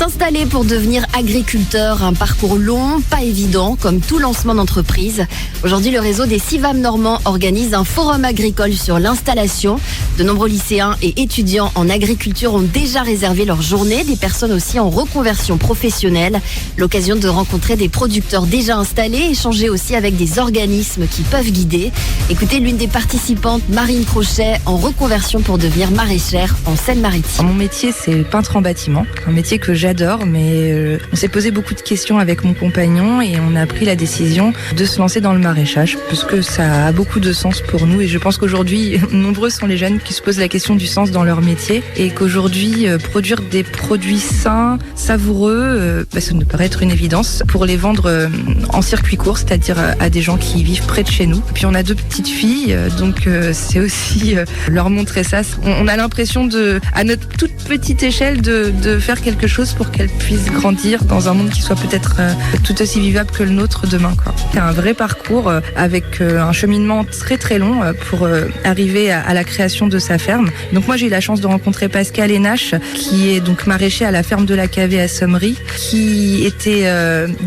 S'installer pour devenir agriculteur, un parcours long, pas évident, comme tout lancement d'entreprise. Aujourd'hui, le réseau des CIVAM normands organise un forum agricole sur l'installation. De nombreux lycéens et étudiants en agriculture ont déjà réservé leur journée, des personnes aussi en reconversion professionnelle. L'occasion de rencontrer des producteurs déjà installés, échanger aussi avec des organismes qui peuvent guider. Écoutez l'une des participantes, Marine Crochet, en reconversion pour devenir maraîchère en Seine-Maritime. Mon métier, c'est peintre en bâtiment, un métier que j'adore, mais on s'est posé beaucoup de questions avec mon compagnon et on a pris la décision de se lancer dans le maraîchage parce que ça a beaucoup de sens pour nous et je pense qu'aujourd'hui, nombreux sont les jeunes qui se posent la question du sens dans leur métier et qu'aujourd'hui, produire des produits sains, savoureux, ça nous paraît être une évidence pour les vendre en circuit court, c'est-à-dire à des gens qui vivent près de chez nous. Puis on a 2 petites filles, donc c'est aussi leur montrer ça. On a l'impression à notre toute petite échelle de faire quelque chose pour qu'elles puissent grandir dans un monde qui soit peut-être tout aussi vivable que le nôtre demain, quoi. C'est un vrai parcours avec un cheminement très très long pour arriver à la création de sa ferme. Donc moi j'ai eu la chance de rencontrer Pascal Hénache qui est donc maraîcher à la ferme de la Cavée à Sommery, qui était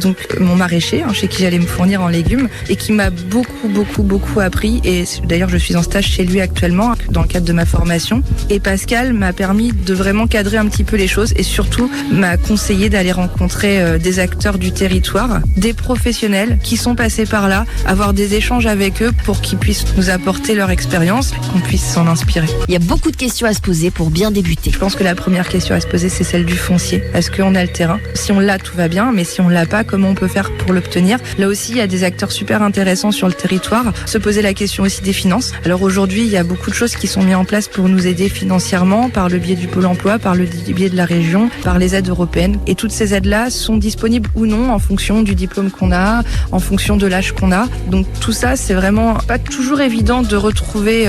donc mon maraîcher, chez qui j'allais me fournir en légumes et qui m'a beaucoup appris et d'ailleurs je suis en stage chez lui actuellement dans le cadre de ma formation et Pascal m'a permis de vraiment cadrer un petit peu les choses et surtout m'a conseillé d'aller rencontrer des acteurs du territoire, des professionnels qui sont passés par là, avoir des échanges avec eux pour qu'ils puissent nous apporter leur expérience, qu'on puisse s'en inspirer. Il y a beaucoup de questions à se poser pour bien débuter. Je pense que la première question à se poser, c'est celle du foncier. Est-ce qu'on a le terrain? Si on l'a, tout va bien, mais si on l'a pas, comment on peut faire pour l'obtenir? Là aussi, il y a des acteurs super intéressants sur le territoire. Se poser la question aussi des finances. Alors aujourd'hui, il y a beaucoup de choses qui sont mises en place pour nous aider financièrement par le biais du Pôle emploi, par le biais de la région, par les aides européennes. Et toutes ces aides-là sont disponibles ou non en fonction du diplôme qu'on a, en fonction de l'âge qu'on a. Donc tout ça, c'est vraiment pas toujours évident de retrouver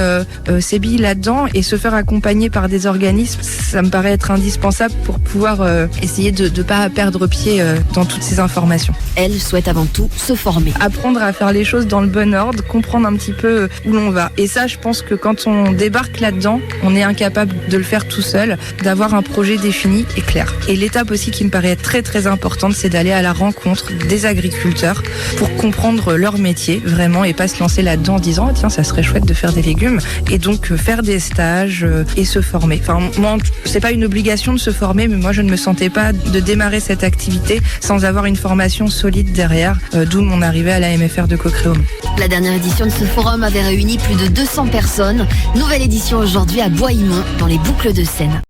ces billes là-dedans et se faire accompagner par des organismes. Ça me paraît être indispensable pour pouvoir essayer de ne pas perdre pied dans toutes ces informations. Elle souhaite avant tout se former. Apprendre à faire les choses dans le bon ordre, comprendre un petit peu où l'on va. Et ça, je pense que quand on débarque là-dedans, on est incapable de le faire tout seul, d'avoir un projet défini et clair. Et l'étape aussi qui me paraît très très importante, c'est d'aller à la rencontre des agriculteurs pour comprendre leur métier vraiment et pas se lancer là-dedans en disant tiens, ça serait chouette de faire des légumes et donc faire des stages et se former. Enfin, moi, c'est pas une obligation de se former, mais moi je ne me sentais pas de démarrer cette activité sans avoir une formation solide derrière, d'où mon arrivée à la MFR de Coquréaumont. La dernière édition de ce forum avait réuni plus de 200 personnes. Nouvelle édition aujourd'hui à Bois-Imont, dans les Boucles de Seine.